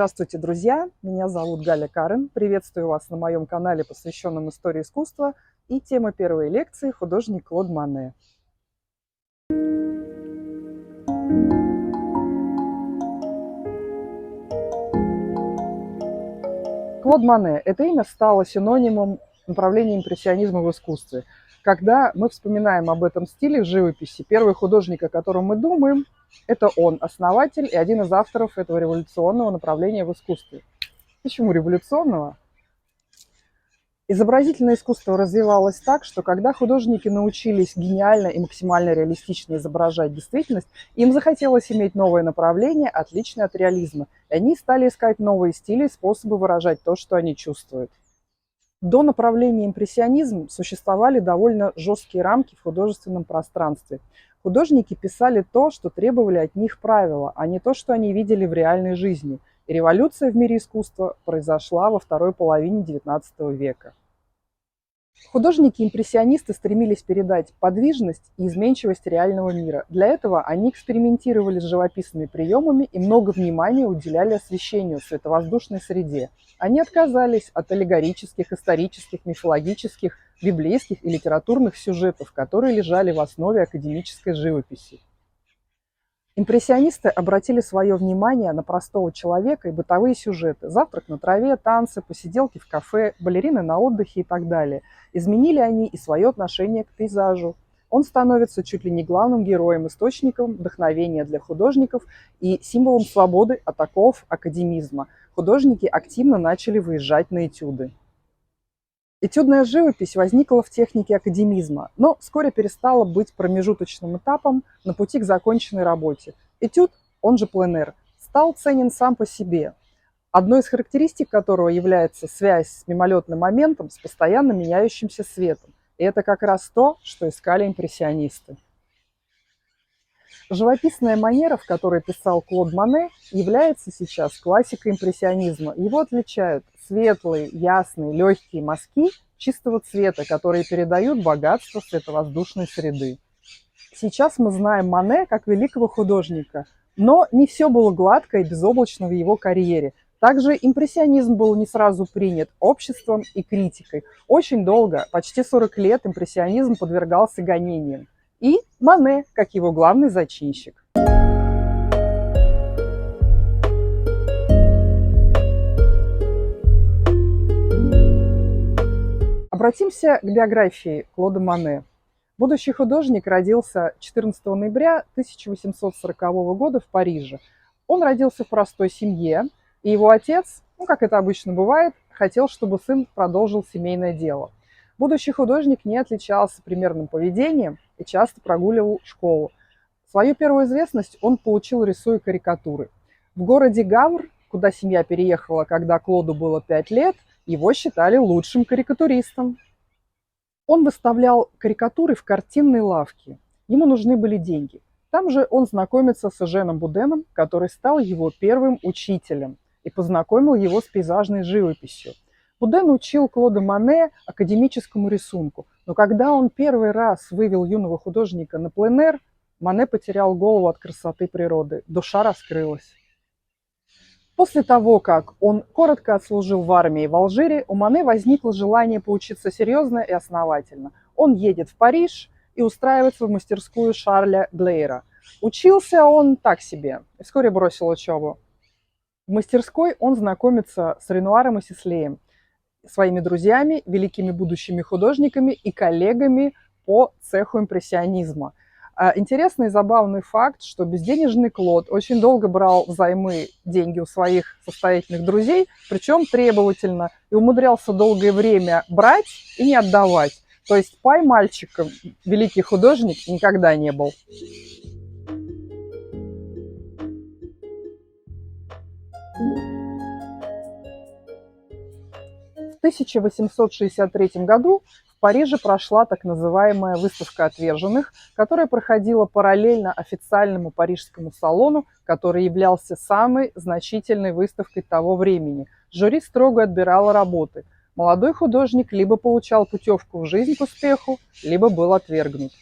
Здравствуйте, друзья! Меня зовут Галя Карен. Приветствую вас на моем канале, посвященном истории искусства. И тема первой лекции – художник Клод Моне. Клод Моне – это имя стало синонимом направления импрессионизма в искусстве. Когда мы вспоминаем об этом стиле в живописи, первый художник, о котором мы думаем, это он, основатель и один из авторов этого революционного направления в искусстве. Почему революционного? Изобразительное искусство развивалось так, что когда художники научились гениально и максимально реалистично изображать действительность, им захотелось иметь новое направление, отличное от реализма, и они стали искать новые стили и способы выражать то, что они чувствуют. До направления импрессионизм существовали довольно жесткие рамки в художественном пространстве. Художники писали то, что требовали от них правила, а не то, что они видели в реальной жизни. И революция в мире искусства произошла во второй половине XIX века. Художники-импрессионисты стремились передать подвижность и изменчивость реального мира. Для этого они экспериментировали с живописными приемами и много внимания уделяли освещению, световоздушной среде. Они отказались от аллегорических, исторических, мифологических, библейских и литературных сюжетов, которые лежали в основе академической живописи. Импрессионисты обратили свое внимание на простого человека и бытовые сюжеты. Завтрак на траве, танцы, посиделки в кафе, балерины на отдыхе и так далее. Изменили они и свое отношение к пейзажу. Он становится чуть ли не главным героем, источником вдохновения для художников и символом свободы от оков академизма. Художники активно начали выезжать на этюды. Этюдная живопись возникла в технике академизма, но вскоре перестала быть промежуточным этапом на пути к законченной работе. Этюд, он же пленэр, стал ценен сам по себе, одной из характеристик которого является связь с мимолетным моментом, с постоянно меняющимся светом. И это как раз то, что искали импрессионисты. Живописная манера, в которой писал Клод Моне, является сейчас классикой импрессионизма. Его отличают светлые, ясные, легкие мазки чистого цвета, которые передают богатство световоздушной среды. Сейчас мы знаем Моне как великого художника, но не все было гладко и безоблачно в его карьере. Также импрессионизм был не сразу принят обществом и критикой. Очень долго, почти 40 лет, импрессионизм подвергался гонениям. И Моне, как его главный зачинщик. Обратимся к биографии Клода Моне. Будущий художник родился 14 ноября 1840 года в Париже. Он родился в простой семье, и его отец, как это обычно бывает, хотел, чтобы сын продолжил семейное дело. Будущий художник не отличался примерным поведением и часто прогуливал школу. Свою первую известность он получил, рисуя карикатуры. В городе Гавр, куда семья переехала, когда Клоду было 5 лет, его считали лучшим карикатуристом. Он выставлял карикатуры в картинной лавке. Ему нужны были деньги. Там же он знакомится с Эженом Буденом, который стал его первым учителем и познакомил его с пейзажной живописью. Буден учил Клода Моне академическому рисунку, но когда он первый раз вывел юного художника на пленэр, Моне потерял голову от красоты природы, душа раскрылась. После того, как он коротко отслужил в армии в Алжире, у Моне возникло желание поучиться серьезно и основательно. Он едет в Париж и устраивается в мастерскую Шарля Глейра. Учился он так себе, и вскоре бросил учебу. В мастерской он знакомится с Ренуаром и Сислеем, своими друзьями, великими будущими художниками и коллегами по цеху импрессионизма. Интересный и забавный факт, что безденежный Клод очень долго брал взаймы деньги у своих состоятельных друзей, причем требовательно, и умудрялся долгое время брать и не отдавать. То есть пай мальчиком великий художник никогда не был. В 1863 году в Париже прошла так называемая выставка отверженных, которая проходила параллельно официальному парижскому салону, который являлся самой значительной выставкой того времени. Жюри строго отбирало работы. Молодой художник либо получал путевку в жизнь к успеху, либо был отвергнут.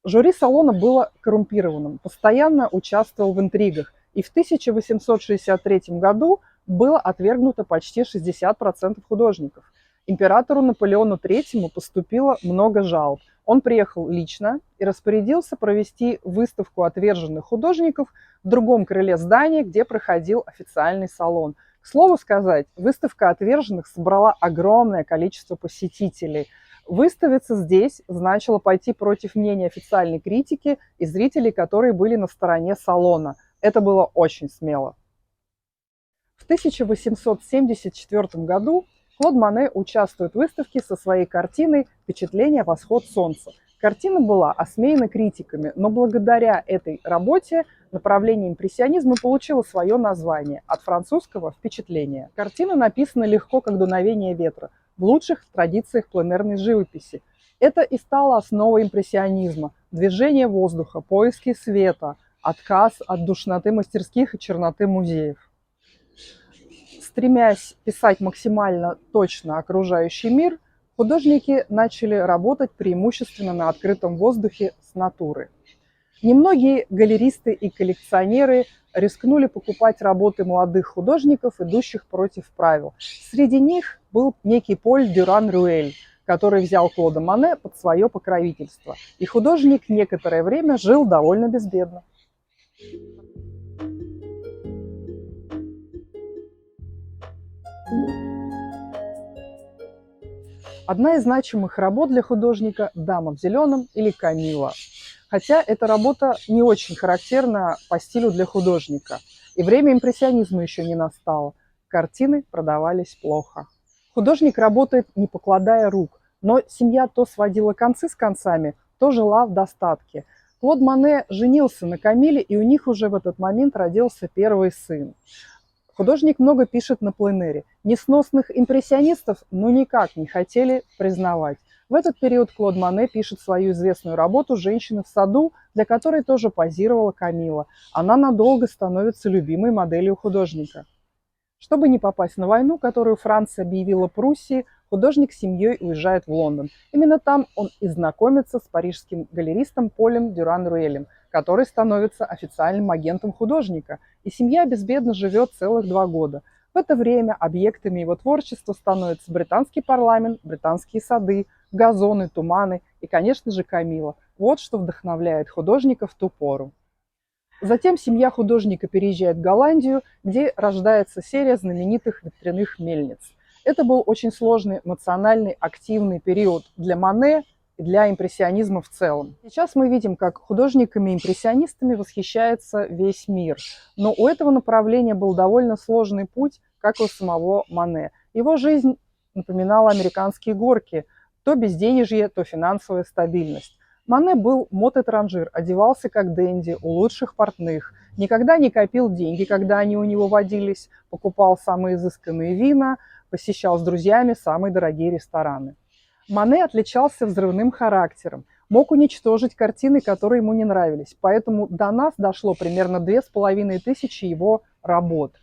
Жюри салона было коррумпированным, постоянно участвовал в интригах И в 1863 году было отвергнуто почти 60% художников. Императору Наполеону III поступило много жалоб. Он приехал лично и распорядился провести выставку отверженных художников в другом крыле здания, где проходил официальный салон. К слову сказать, выставка отверженных собрала огромное количество посетителей. Выставиться здесь значило пойти против мнения официальной критики и зрителей, которые были на стороне салона. Это было очень смело. В 1874 году Клод Мане участвует в выставке со своей картиной «Впечатление. Восход солнца». Картина была осмеяна критиками, но благодаря этой работе направление импрессионизма получило свое название от французского «впечатление». Картина написана легко, как дуновение ветра, в лучших традициях пленэрной живописи. Это и стало основой импрессионизма – движение воздуха, поиски света, отказ от душноты мастерских и черноты музеев. Стремясь писать максимально точно окружающий мир, художники начали работать преимущественно на открытом воздухе с натуры. Немногие галеристы и коллекционеры рискнули покупать работы молодых художников, идущих против правил. Среди них был некий Поль Дюран-Рюэль, который взял Клода Мане под свое покровительство. И художник некоторое время жил довольно безбедно. Одна из значимых работ для художника «Дама в зеленом» или «Камилла». Хотя эта работа не очень характерна по стилю для художника. И время импрессионизма еще не настало. Картины продавались плохо. Художник работает, не покладая рук, но семья то сводила концы с концами, то жила в достатке. Клод Мане женился на Камилле, и у них уже в этот момент родился первый сын. Художник много пишет на пленэре. Несносных импрессионистов никак не хотели признавать. В этот период Клод Мане пишет свою известную работу «Женщина в саду», для которой тоже позировала Камилла. Она надолго становится любимой моделью художника. Чтобы не попасть на войну, которую Франция объявила Пруссии, художник с семьей уезжает в Лондон. Именно там он и знакомится с парижским галеристом Полем Дюран-Рюэлем, который становится официальным агентом художника, и семья безбедно живет целых 2 года. В это время объектами его творчества становятся британский парламент, британские сады, газоны, туманы и, конечно же, Камилла. Вот что вдохновляет художника в ту пору. Затем семья художника переезжает в Голландию, где рождается серия знаменитых ветряных мельниц. Это был очень сложный, эмоциональный, активный период для Мане и для импрессионизма в целом. Сейчас мы видим, как художниками-импрессионистами восхищается весь мир. Но у этого направления был довольно сложный путь, как и у самого Мане. Его жизнь напоминала американские горки. То безденежье, то финансовая стабильность. Мане был мод-этранжир, одевался как денди, у лучших портных, никогда не копил деньги, когда они у него водились, покупал самые изысканные вина, посещал с друзьями самые дорогие рестораны. Мане отличался взрывным характером, мог уничтожить картины, которые ему не нравились, поэтому до нас дошло примерно 2500 его работ.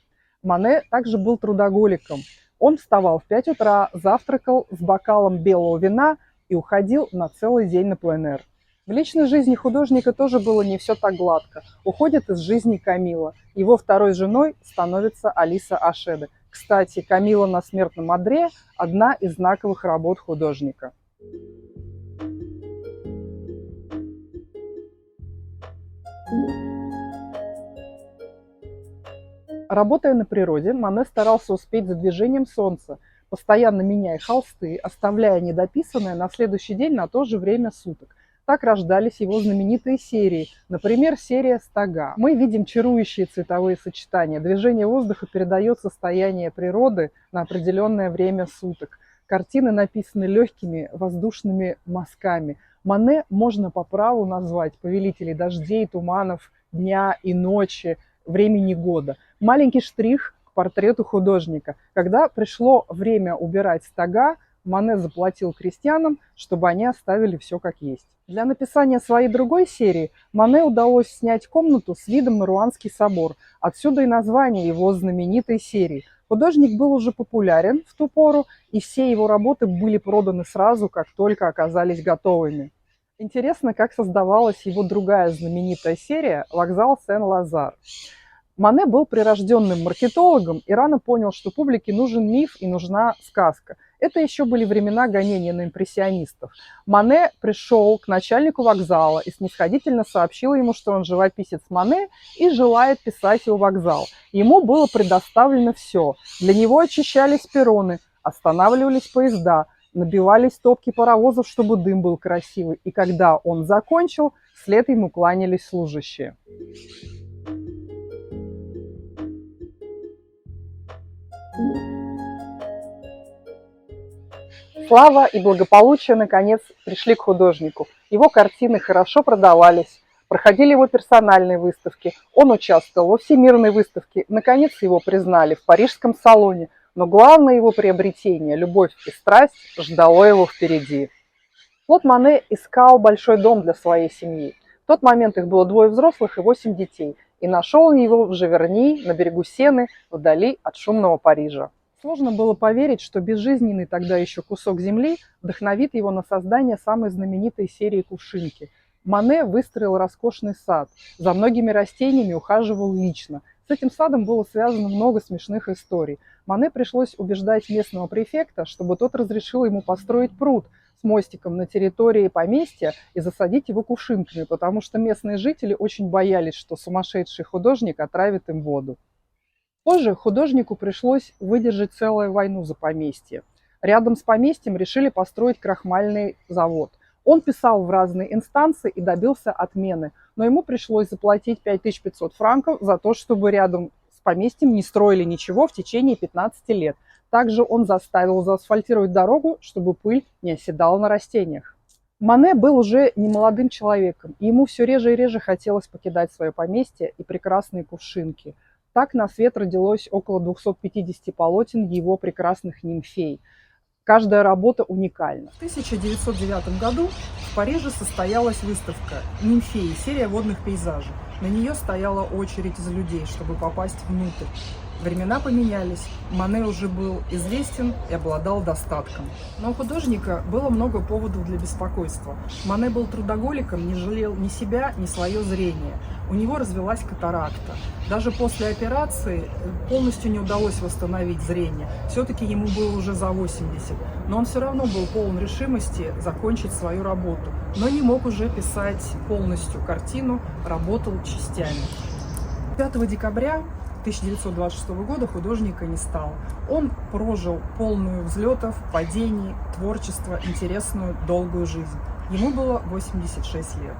Мане также был трудоголиком. Он вставал в 5 утра, завтракал с бокалом белого вина и уходил на целый день на пленэр. В личной жизни художника тоже было не все так гладко. Уходит из жизни Камилла. Его второй женой становится Алиса Ашеде. Кстати, Камилла на смертном одре – одна из знаковых работ художника. Работая на природе, Мане старался успеть за движением солнца, постоянно меняя холсты, оставляя недописанное на следующий день на то же время суток. Так рождались его знаменитые серии, например, серия «Стога». Мы видим чарующие цветовые сочетания. Движение воздуха передает состояние природы на определенное время суток. Картины написаны легкими воздушными мазками. Мане можно по праву назвать повелителей дождей, туманов, дня и ночи, времени года. Маленький штрих к портрету художника. Когда пришло время убирать стога, Мане заплатил крестьянам, чтобы они оставили все как есть. Для написания своей другой серии Мане удалось снять комнату с видом на Руанский собор. Отсюда и название его знаменитой серии. Художник был уже популярен в ту пору, и все его работы были проданы сразу, как только оказались готовыми. Интересно, как создавалась его другая знаменитая серия «Вокзал Сен-Лазар». Мане был прирожденным маркетологом и рано понял, что публике нужен миф и нужна сказка. Это еще были времена гонения на импрессионистов. Мане пришел к начальнику вокзала и снисходительно сообщил ему, что он живописец Мане и желает писать его вокзал. Ему было предоставлено все. Для него очищались перроны, останавливались поезда, набивались топки паровозов, чтобы дым был красивый. И когда он закончил, вслед ему кланялись служащие. Слава и благополучие, наконец, пришли к художнику. Его картины хорошо продавались, проходили его персональные выставки, он участвовал во всемирной выставке, наконец его признали в парижском салоне, но главное его приобретение, любовь и страсть, ждало его впереди. Клод Мане искал большой дом для своей семьи. В тот момент их было 2 взрослых и 8 детей, и нашел он его в Живерни, на берегу Сены, вдали от шумного Парижа. Сложно было поверить, что безжизненный тогда еще кусок земли вдохновит его на создание самой знаменитой серии «Кувшинки». Мане выстроил роскошный сад, за многими растениями ухаживал лично. С этим садом было связано много смешных историй. Мане пришлось убеждать местного префекта, чтобы тот разрешил ему построить пруд с мостиком на территории поместья и засадить его кувшинками, потому что местные жители очень боялись, что сумасшедший художник отравит им воду. Позже художнику пришлось выдержать целую войну за поместье. Рядом с поместьем решили построить крахмальный завод. Он писал в разные инстанции и добился отмены, но ему пришлось заплатить 5500 франков за то, чтобы рядом с поместьем не строили ничего в течение 15 лет. Также он заставил заасфальтировать дорогу, чтобы пыль не оседала на растениях. Мане был уже немолодым человеком, и ему все реже и реже хотелось покидать свое поместье и прекрасные кувшинки. Так на свет родилось около 250 полотен его прекрасных нимфей. Каждая работа уникальна. В 1909 году в Париже состоялась выставка «Нимфеи. Серия водных пейзажей». На нее стояла очередь из людей, чтобы попасть внутрь. Времена поменялись, Мане уже был известен и обладал достатком. Но у художника было много поводов для беспокойства. Мане был трудоголиком, не жалел ни себя, ни свое зрение. У него развилась катаракта. Даже после операции полностью не удалось восстановить зрение. Все-таки ему было уже за 80. Но он все равно был полон решимости закончить свою работу. Но не мог уже писать полностью картину, работал частями. 5 декабря 1926 года художника не стало. Он прожил полную взлетов, падений, творчества, интересную, долгую жизнь. Ему было 86 лет.